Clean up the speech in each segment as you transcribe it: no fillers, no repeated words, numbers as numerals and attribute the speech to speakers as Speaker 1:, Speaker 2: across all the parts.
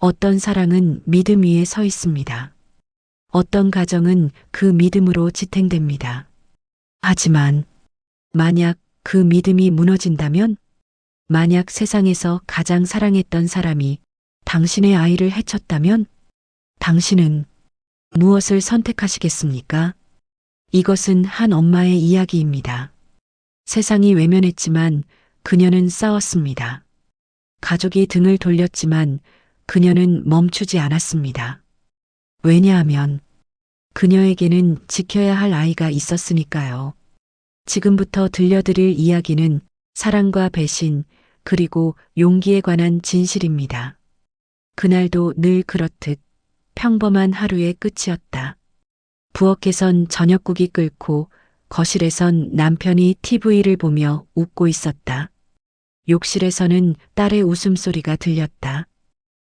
Speaker 1: 어떤 사랑은 믿음 위에 서 있습니다. 어떤 가정은 그 믿음으로 지탱됩니다. 하지만 만약 그 믿음이 무너진다면, 만약 세상에서 가장 사랑했던 사람이 당신의 아이를 해쳤다면, 당신은 무엇을 선택하시겠습니까? 이것은 한 엄마의 이야기입니다. 세상이 외면했지만 그녀는 싸웠습니다. 가족이 등을 돌렸지만 그녀는 멈추지 않았습니다. 왜냐하면 그녀에게는 지켜야 할 아이가 있었으니까요. 지금부터 들려드릴 이야기는 사랑과 배신, 그리고 용기에 관한 진실입니다. 그날도 늘 그렇듯 평범한 하루의 끝이었다. 부엌에선 저녁국이 끓고 거실에선 남편이 TV를 보며 웃고 있었다. 욕실에서는 딸의 웃음소리가 들렸다.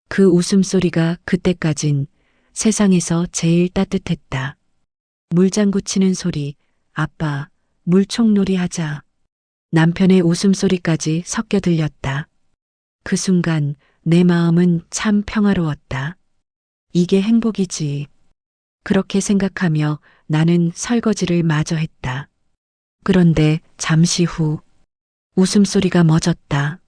Speaker 1: 그 웃음소리가 그때까진 세상에서 제일 따뜻했다. 물장구 치는 소리, 아빠, 물총놀이 하자. 남편의 웃음소리까지 섞여 들렸다. 그 순간 내 마음은 참 평화로웠다. 이게 행복이지. 그렇게 생각하며 나는 설거지를 마저 했다. 그런데 잠시 후 웃음소리가 멎었다.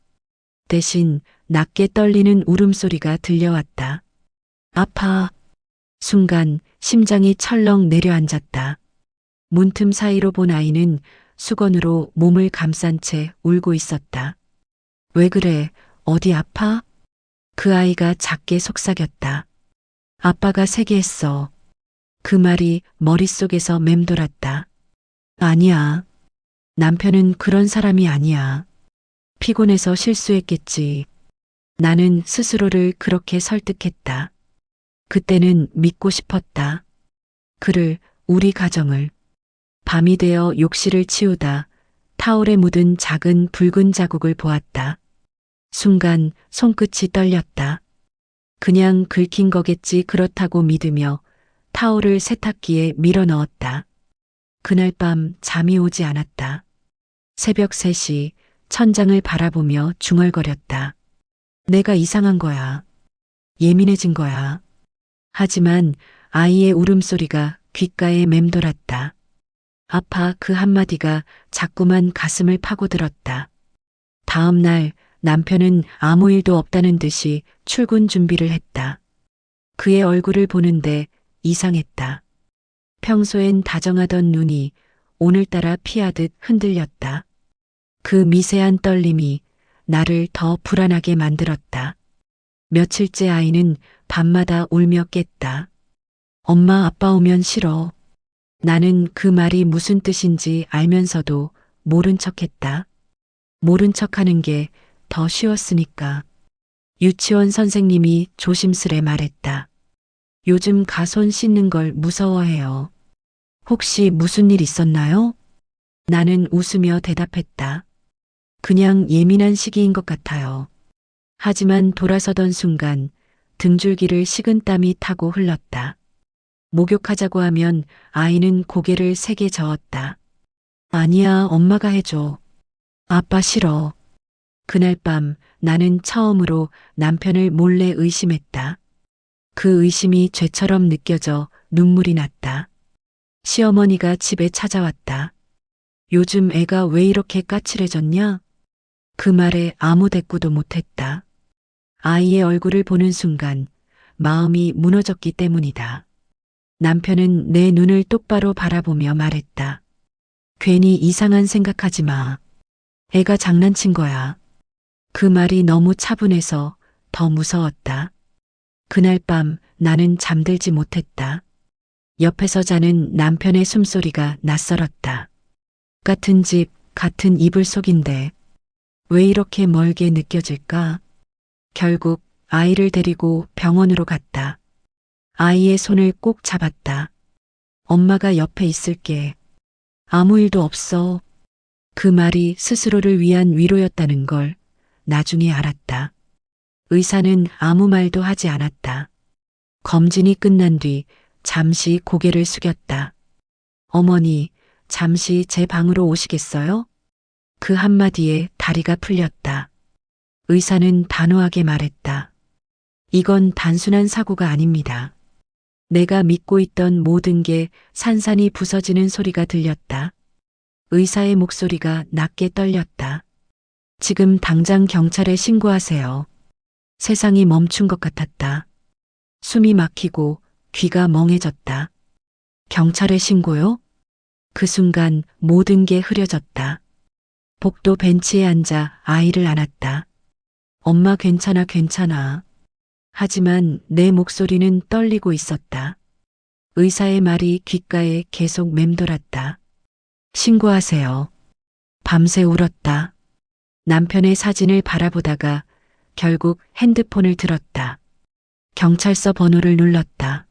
Speaker 1: 대신 낮게 떨리는 울음소리가 들려왔다. 아파. 순간 심장이 철렁 내려앉았다. 문틈 사이로 본 아이는 수건으로 몸을 감싼 채 울고 있었다. 왜 그래? 어디 아파? 그 아이가 작게 속삭였다. 아빠가 세게 했어. 그 말이 머릿속에서 맴돌았다. 아니야. 남편은 그런 사람이 아니야. 피곤해서 실수했겠지. 나는 스스로를 그렇게 설득했다. 그때는 믿고 싶었다. 그를, 우리 가정을. 밤이 되어 욕실을 치우다 타올에 묻은 작은 붉은 자국을 보았다. 순간 손끝이 떨렸다. 그냥 긁힌 거겠지 그렇다고 믿으며 타올을 세탁기에 밀어 넣었다. 그날 밤 잠이 오지 않았다. 새벽 3시 천장을 바라보며 중얼거렸다. 내가 이상한 거야. 예민해진 거야. 하지만 아이의 울음소리가 귓가에 맴돌았다. 아파 그 한마디가 자꾸만 가슴을 파고들었다. 다음 날 남편은 아무 일도 없다는 듯이 출근 준비를 했다. 그의 얼굴을 보는데 이상했다. 평소엔 다정하던 눈이 오늘따라 피하듯 흔들렸다. 그 미세한 떨림이 나를 더 불안하게 만들었다. 며칠째 아이는 밤마다 울며 깼다. 엄마 아빠 오면 싫어. 나는 그 말이 무슨 뜻인지 알면서도 모른 척했다. 모른 척하는 게 더 쉬웠으니까. 유치원 선생님이 조심스레 말했다. 요즘 가손 씻는 걸 무서워해요. 혹시 무슨 일 있었나요? 나는 웃으며 대답했다. 그냥 예민한 시기인 것 같아요. 하지만 돌아서던 순간 등줄기를 식은땀이 타고 흘렀다. 목욕하자고 하면 아이는 고개를 세게 저었다. 아니야, 엄마가 해줘. 아빠 싫어. 그날 밤 나는 처음으로 남편을 몰래 의심했다. 그 의심이 죄처럼 느껴져 눈물이 났다. 시어머니가 집에 찾아왔다. 요즘 애가 왜 이렇게 까칠해졌냐? 그 말에 아무 대꾸도 못했다. 아이의 얼굴을 보는 순간 마음이 무너졌기 때문이다. 남편은 내 눈을 똑바로 바라보며 말했다. 괜히 이상한 생각하지 마. 애가 장난친 거야. 그 말이 너무 차분해서 더 무서웠다. 그날 밤 나는 잠들지 못했다. 옆에서 자는 남편의 숨소리가 낯설었다. 같은 집, 같은 이불 속인데 왜 이렇게 멀게 느껴질까? 결국 아이를 데리고 병원으로 갔다. 아이의 손을 꼭 잡았다. 엄마가 옆에 있을게. 아무 일도 없어. 그 말이 스스로를 위한 위로였다는 걸 나중에 알았다. 의사는 아무 말도 하지 않았다. 검진이 끝난 뒤 잠시 고개를 숙였다. 어머니, 잠시 제 방으로 오시겠어요? 그 한마디에 다리가 풀렸다. 의사는 단호하게 말했다. 이건 단순한 사고가 아닙니다. 내가 믿고 있던 모든 게 산산이 부서지는 소리가 들렸다. 의사의 목소리가 낮게 떨렸다. 지금 당장 경찰에 신고하세요. 세상이 멈춘 것 같았다. 숨이 막히고 귀가 멍해졌다. 경찰에 신고요? 그 순간 모든 게 흐려졌다. 복도 벤치에 앉아 아이를 안았다. 엄마 괜찮아, 괜찮아. 하지만 내 목소리는 떨리고 있었다. 의사의 말이 귓가에 계속 맴돌았다. 신고하세요. 밤새 울었다. 남편의 사진을 바라보다가 결국 핸드폰을 들었다. 경찰서 번호를 눌렀다.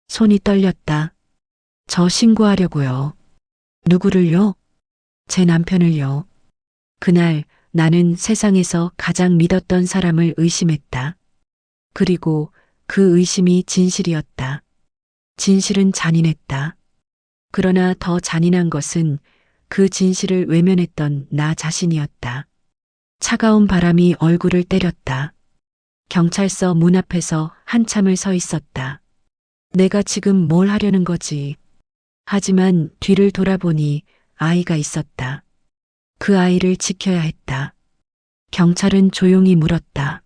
Speaker 1: 손이 떨렸다. 저 신고하려고요. 누구를요? 제 남편을요. 그날 나는 세상에서 가장 믿었던 사람을 의심했다. 그리고 그 의심이 진실이었다. 진실은 잔인했다. 그러나 더 잔인한 것은 그 진실을 외면했던 나 자신이었다. 차가운 바람이 얼굴을 때렸다. 경찰서 문 앞에서 한참을 서 있었다. 내가 지금 뭘 하려는 거지? 하지만 뒤를 돌아보니 아이가 있었다. 그 아이를 지켜야 했다. 경찰은 조용히 물었다.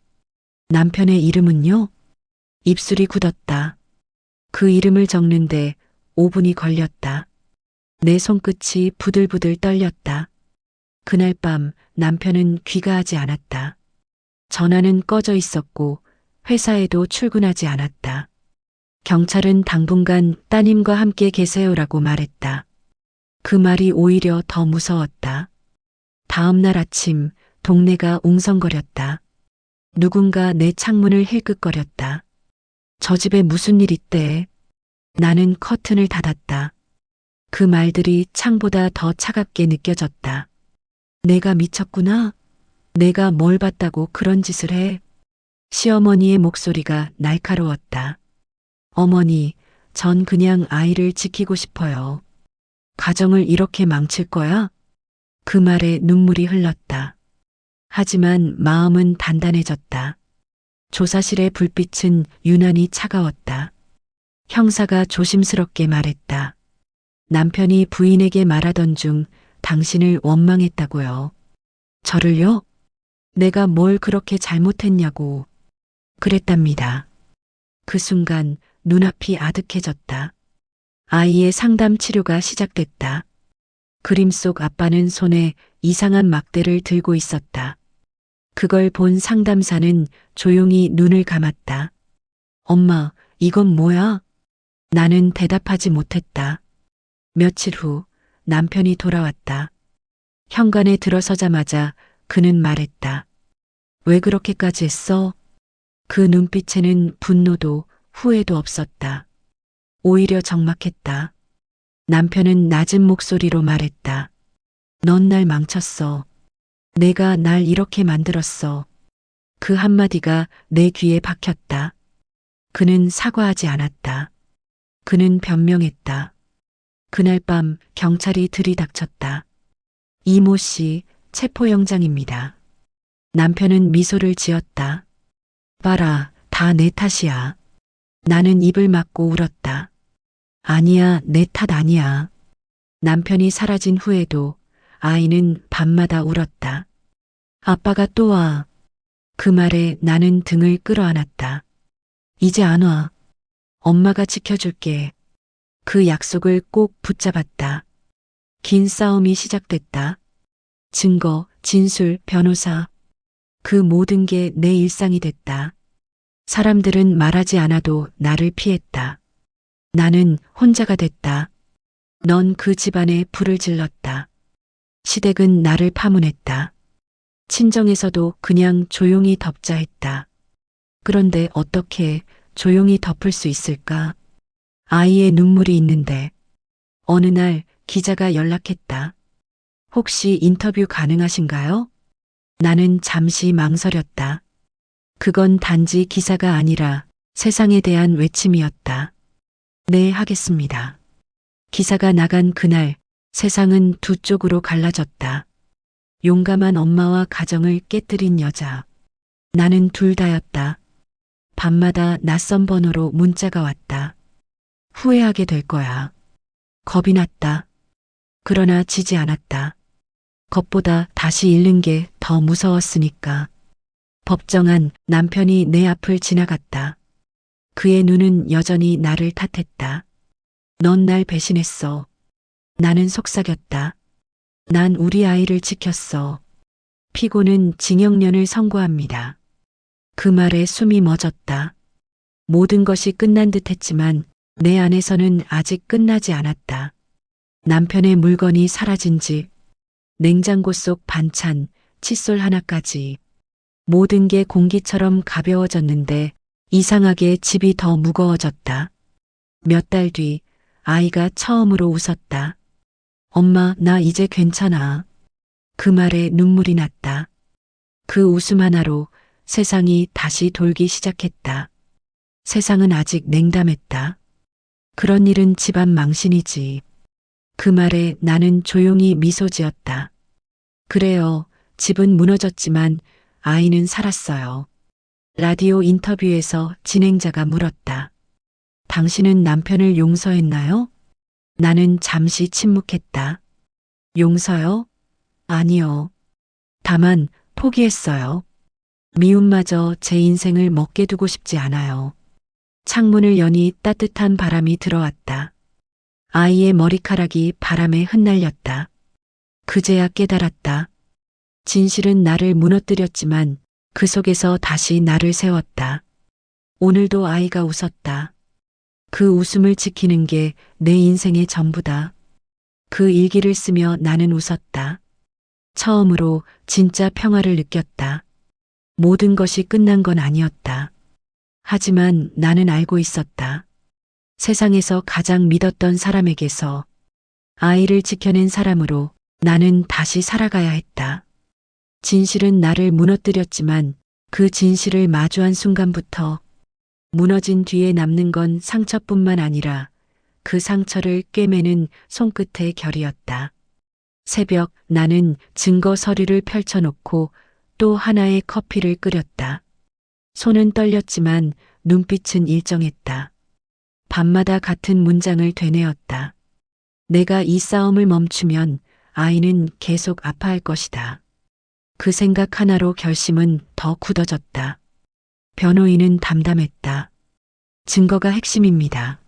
Speaker 1: 남편의 이름은요? 입술이 굳었다. 그 이름을 적는데 5분이 걸렸다. 내 손끝이 부들부들 떨렸다. 그날 밤 남편은 귀가하지 않았다. 전화는 꺼져 있었고 회사에도 출근하지 않았다. 경찰은 당분간 따님과 함께 계세요라고 말했다. 그 말이 오히려 더 무서웠다. 다음 날 아침 동네가 웅성거렸다. 누군가 내 창문을 힐끗거렸다. 저 집에 무슨 일 있대? 나는 커튼을 닫았다. 그 말들이 창보다 더 차갑게 느껴졌다. 내가 미쳤구나? 내가 뭘 봤다고 그런 짓을 해? 시어머니의 목소리가 날카로웠다. 어머니, 전 그냥 아이를 지키고 싶어요. 가정을 이렇게 망칠 거야? 그 말에 눈물이 흘렀다. 하지만 마음은 단단해졌다. 조사실의 불빛은 유난히 차가웠다. 형사가 조심스럽게 말했다. 남편이 부인에게 말하던 중 당신을 원망했다고요. 저를요? 내가 뭘 그렇게 잘못했냐고. 그랬답니다. 그 순간 눈앞이 아득해졌다. 아이의 상담 치료가 시작됐다. 그림 속 아빠는 손에 이상한 막대를 들고 있었다. 그걸 본 상담사는 조용히 눈을 감았다. 엄마, 이건 뭐야? 나는 대답하지 못했다. 며칠 후 남편이 돌아왔다. 현관에 들어서자마자 그는 말했다. 왜 그렇게까지 했어? 그 눈빛에는 분노도 후회도 없었다. 오히려 적막했다. 남편은 낮은 목소리로 말했다. 넌 날 망쳤어. 내가 날 이렇게 만들었어. 그 한마디가 내 귀에 박혔다. 그는 사과하지 않았다. 그는 변명했다. 그날 밤 경찰이 들이닥쳤다. 이모 씨, 체포영장입니다. 남편은 미소를 지었다. 봐라, 다 내 탓이야. 나는 입을 막고 울었다. 아니야, 내 탓 아니야. 남편이 사라진 후에도 아이는 밤마다 울었다. 아빠가 또 와. 그 말에 나는 등을 끌어안았다. 이제 안 와. 엄마가 지켜줄게. 그 약속을 꼭 붙잡았다. 긴 싸움이 시작됐다. 증거, 진술, 변호사. 그 모든 게 내 일상이 됐다. 사람들은 말하지 않아도 나를 피했다. 나는 혼자가 됐다. 넌 그 집안에 불을 질렀다. 시댁은 나를 파문했다. 친정에서도 그냥 조용히 덮자 했다. 그런데 어떻게 조용히 덮을 수 있을까? 아이의 눈물이 있는데. 어느 날 기자가 연락했다. 혹시 인터뷰 가능하신가요? 나는 잠시 망설였다. 그건 단지 기사가 아니라 세상에 대한 외침이었다. 네, 하겠습니다. 기사가 나간 그날 세상은 두 쪽으로 갈라졌다. 용감한 엄마와 가정을 깨뜨린 여자. 나는 둘 다였다. 밤마다 낯선 번호로 문자가 왔다. 후회하게 될 거야. 겁이 났다. 그러나 지지 않았다. 겁보다 다시 잃는 게 더 무서웠으니까. 법정안 남편이 내 앞을 지나갔다. 그의 눈은 여전히 나를 탓했다. 넌 날 배신했어. 나는 속삭였다. 난 우리 아이를 지켰어. 피고는 징역년을 선고합니다. 그 말에 숨이 멎었다. 모든 것이 끝난 듯 했지만 내 안에서는 아직 끝나지 않았다. 남편의 물건이 사라진 집, 냉장고 속 반찬, 칫솔 하나까지. 모든 게 공기처럼 가벼워졌는데 이상하게 집이 더 무거워졌다. 몇 달 뒤 아이가 처음으로 웃었다. 엄마, 나 이제 괜찮아. 그 말에 눈물이 났다. 그 웃음 하나로 세상이 다시 돌기 시작했다. 세상은 아직 냉담했다. 그런 일은 집안 망신이지. 그 말에 나는 조용히 미소 지었다. 그래요. 집은 무너졌지만 아이는 살았어요. 라디오 인터뷰에서 진행자가 물었다. 당신은 남편을 용서했나요? 나는 잠시 침묵했다. 용서요? 아니요. 다만 포기했어요. 미움마저 제 인생을 먹게 두고 싶지 않아요. 창문을 여니 따뜻한 바람이 들어왔다. 아이의 머리카락이 바람에 흩날렸다. 그제야 깨달았다. 진실은 나를 무너뜨렸지만 그 속에서 다시 나를 세웠다. 오늘도 아이가 웃었다. 그 웃음을 지키는 게 내 인생의 전부다. 그 일기를 쓰며 나는 웃었다. 처음으로 진짜 평화를 느꼈다. 모든 것이 끝난 건 아니었다. 하지만 나는 알고 있었다. 세상에서 가장 믿었던 사람에게서 아이를 지켜낸 사람으로 나는 다시 살아가야 했다. 진실은 나를 무너뜨렸지만 그 진실을 마주한 순간부터 무너진 뒤에 남는 건 상처뿐만 아니라 그 상처를 꿰매는 손끝의 결이었다. 새벽 나는 증거 서류를 펼쳐놓고 또 하나의 커피를 끓였다. 손은 떨렸지만 눈빛은 일정했다. 밤마다 같은 문장을 되뇌었다. 내가 이 싸움을 멈추면 아이는 계속 아파할 것이다. 그 생각 하나로 결심은 더 굳어졌다. 변호인은 담담했다. 증거가 핵심입니다.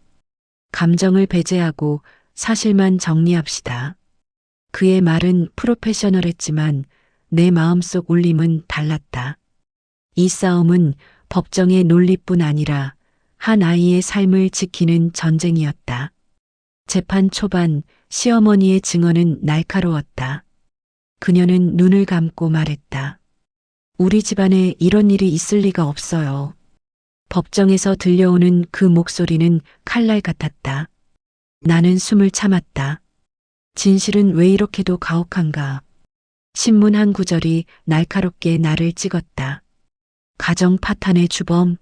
Speaker 1: 감정을 배제하고 사실만 정리합시다. 그의 말은 프로페셔널했지만 내 마음속 울림은 달랐다. 이 싸움은 법정의 논리뿐 아니라 한 아이의 삶을 지키는 전쟁이었다. 재판 초반 시어머니의 증언은 날카로웠다. 그녀는 눈을 감고 말했다. 우리 집안에 이런 일이 있을 리가 없어요. 법정에서 들려오는 그 목소리는 칼날 같았다. 나는 숨을 참았다. 진실은 왜 이렇게도 가혹한가. 신문 한 구절이 날카롭게 나를 찍었다. 가정 파탄의 주범.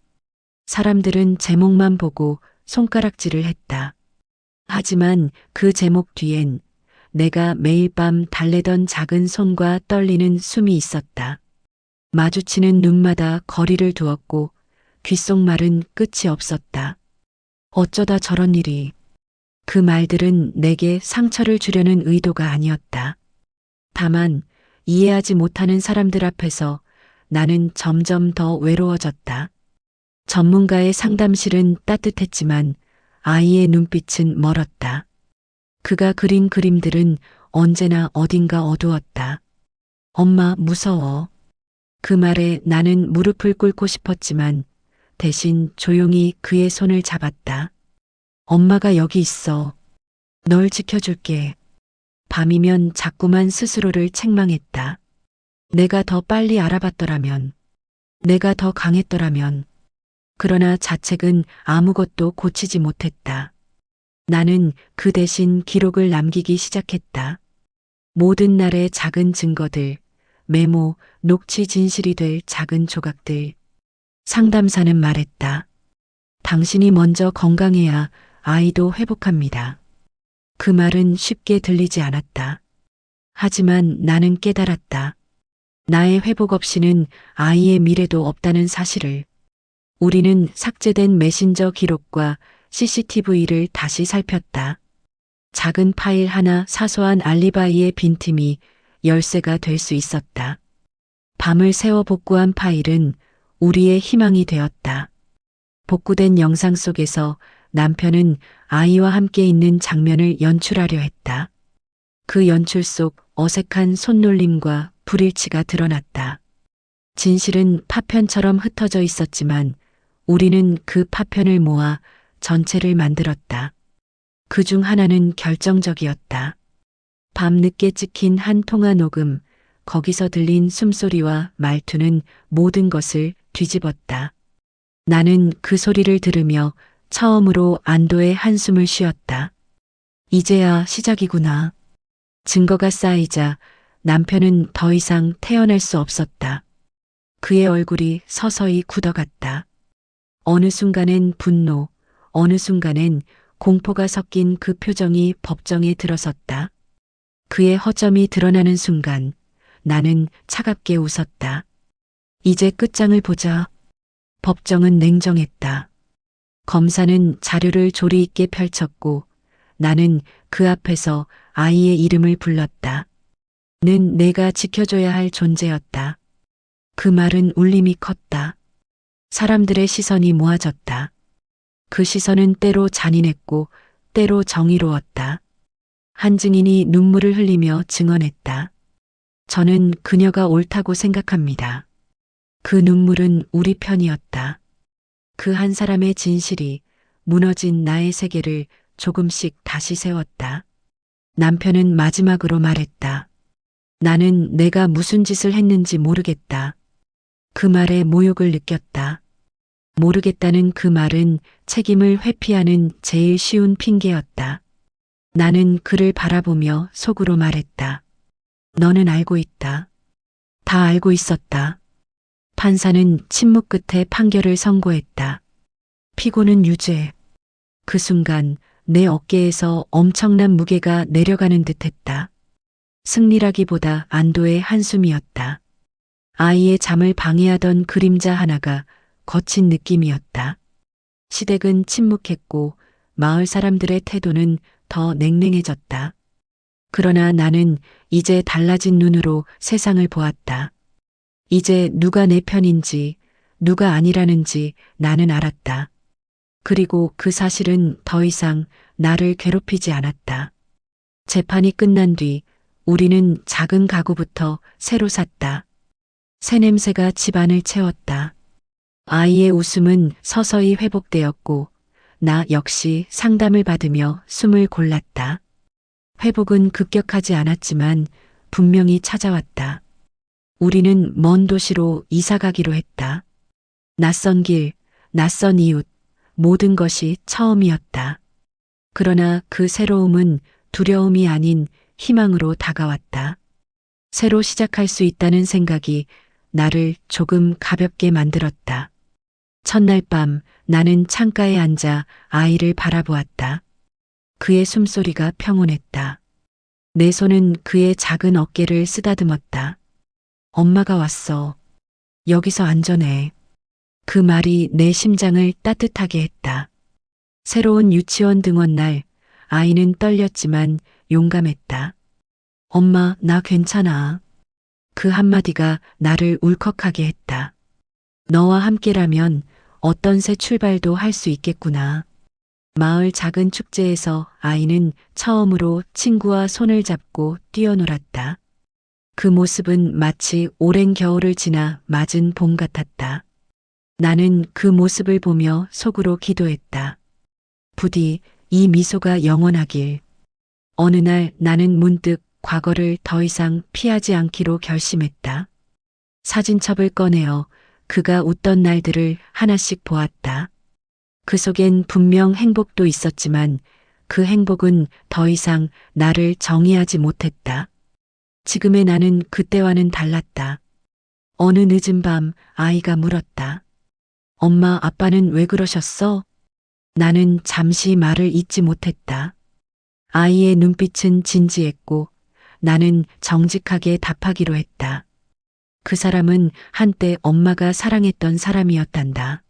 Speaker 1: 사람들은 제목만 보고 손가락질을 했다. 하지만 그 제목 뒤엔 내가 매일 밤 달래던 작은 손과 떨리는 숨이 있었다. 마주치는 눈마다 거리를 두었고 귓속말은 끝이 없었다. 어쩌다 저런 일이. 그 말들은 내게 상처를 주려는 의도가 아니었다. 다만 이해하지 못하는 사람들 앞에서 나는 점점 더 외로워졌다. 전문가의 상담실은 따뜻했지만 아이의 눈빛은 멀었다. 그가 그린 그림들은 언제나 어딘가 어두웠다. 엄마, 무서워. 그 말에 나는 무릎을 꿇고 싶었지만 대신 조용히 그의 손을 잡았다. 엄마가 여기 있어. 널 지켜줄게. 밤이면 자꾸만 스스로를 책망했다. 내가 더 빨리 알아봤더라면, 내가 더 강했더라면. 그러나 자책은 아무것도 고치지 못했다. 나는 그 대신 기록을 남기기 시작했다. 모든 날의 작은 증거들, 메모, 녹취 진실이 될 작은 조각들. 상담사는 말했다. 당신이 먼저 건강해야 아이도 회복합니다. 그 말은 쉽게 들리지 않았다. 하지만 나는 깨달았다. 나의 회복 없이는 아이의 미래도 없다는 사실을. 우리는 삭제된 메신저 기록과 CCTV를 다시 살폈다. 작은 파일 하나, 사소한 알리바이의 빈틈이 열쇠가 될 수 있었다. 밤을 새워 복구한 파일은 우리의 희망이 되었다. 복구된 영상 속에서 남편은 아이와 함께 있는 장면을 연출하려 했다. 그 연출 속 어색한 손놀림과 불일치가 드러났다. 진실은 파편처럼 흩어져 있었지만 우리는 그 파편을 모아 전체를 만들었다. 그 중 하나는 결정적이었다. 밤늦게 찍힌 한 통화 녹음, 거기서 들린 숨소리와 말투는 모든 것을 뒤집었다. 나는 그 소리를 들으며 처음으로 안도의 한숨을 쉬었다. 이제야 시작이구나. 증거가 쌓이자 남편은 더 이상 태어날 수 없었다. 그의 얼굴이 서서히 굳어갔다. 어느 순간엔 분노, 어느 순간엔 공포가 섞인 그 표정이 법정에 들어섰다. 그의 허점이 드러나는 순간 나는 차갑게 웃었다. 이제 끝장을 보자. 법정은 냉정했다. 검사는 자료를 조리 있게 펼쳤고 나는 그 앞에서 아이의 이름을 불렀다. 는 내가 지켜줘야 할 존재였다. 그 말은 울림이 컸다. 사람들의 시선이 모아졌다. 그 시선은 때로 잔인했고 때로 정의로웠다. 한 증인이 눈물을 흘리며 증언했다. 저는 그녀가 옳다고 생각합니다. 그 눈물은 우리 편이었다. 그 한 사람의 진실이 무너진 나의 세계를 조금씩 다시 세웠다. 남편은 마지막으로 말했다. 나는 내가 무슨 짓을 했는지 모르겠다. 그 말에 모욕을 느꼈다. 모르겠다는 그 말은 책임을 회피하는 제일 쉬운 핑계였다. 나는 그를 바라보며 속으로 말했다. 너는 알고 있다. 다 알고 있었다. 판사는 침묵 끝에 판결을 선고했다. 피고는 유죄. 그 순간 내 어깨에서 엄청난 무게가 내려가는 듯했다. 승리라기보다 안도의 한숨이었다. 아이의 잠을 방해하던 그림자 하나가 거친 느낌이었다. 시댁은 침묵했고 마을 사람들의 태도는 더 냉랭해졌다. 그러나 나는 이제 달라진 눈으로 세상을 보았다. 이제 누가 내 편인지, 누가 아니라는지 나는 알았다. 그리고 그 사실은 더 이상 나를 괴롭히지 않았다. 재판이 끝난 뒤 우리는 작은 가구부터 새로 샀다. 새 냄새가 집안을 채웠다. 아이의 웃음은 서서히 회복되었고 나 역시 상담을 받으며 숨을 골랐다. 회복은 급격하지 않았지만 분명히 찾아왔다. 우리는 먼 도시로 이사 가기로 했다. 낯선 길, 낯선 이웃, 모든 것이 처음이었다. 그러나 그 새로움은 두려움이 아닌 희망으로 다가왔다. 새로 시작할 수 있다는 생각이 나를 조금 가볍게 만들었다. 첫날 밤 나는 창가에 앉아 아이를 바라보았다. 그의 숨소리가 평온했다. 내 손은 그의 작은 어깨를 쓰다듬었다. 엄마가 왔어. 여기서 안전해. 그 말이 내 심장을 따뜻하게 했다. 새로운 유치원 등원 날 아이는 떨렸지만 용감했다. 엄마, 나 괜찮아. 그 한마디가 나를 울컥하게 했다. 너와 함께라면 어떤 새 출발도 할 수 있겠구나. 마을 작은 축제에서 아이는 처음으로 친구와 손을 잡고 뛰어놀았다. 그 모습은 마치 오랜 겨울을 지나 맞은 봄 같았다. 나는 그 모습을 보며 속으로 기도했다. 부디 이 미소가 영원하길. 어느 날 나는 문득 과거를 더 이상 피하지 않기로 결심했다. 사진첩을 꺼내어 그가 웃던 날들을 하나씩 보았다. 그 속엔 분명 행복도 있었지만 그 행복은 더 이상 나를 정의하지 못했다. 지금의 나는 그때와는 달랐다. 어느 늦은 밤 아이가 물었다. 엄마, 아빠는 왜 그러셨어? 나는 잠시 말을 잇지 못했다. 아이의 눈빛은 진지했고 나는 정직하게 답하기로 했다. 그 사람은 한때 엄마가 사랑했던 사람이었단다.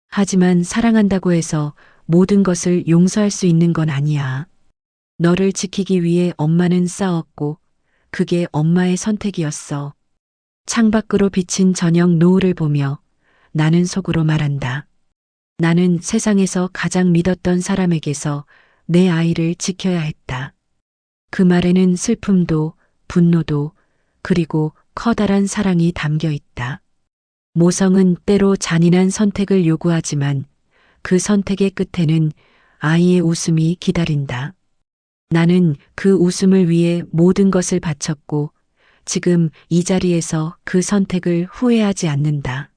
Speaker 1: 하지만 사랑한다고 해서 모든 것을 용서할 수 있는 건 아니야. 너를 지키기 위해 엄마는 싸웠고 그게 엄마의 선택이었어. 창밖으로 비친 저녁 노을을 보며 나는 속으로 말한다. 나는 세상에서 가장 믿었던 사람에게서 내 아이를 지켜야 했다. 그 말에는 슬픔도 분노도 그리고 커다란 사랑이 담겨 있다. 모성은 때로 잔인한 선택을 요구하지만 그 선택의 끝에는 아이의 웃음이 기다린다. 나는 그 웃음을 위해 모든 것을 바쳤고 지금 이 자리에서 그 선택을 후회하지 않는다.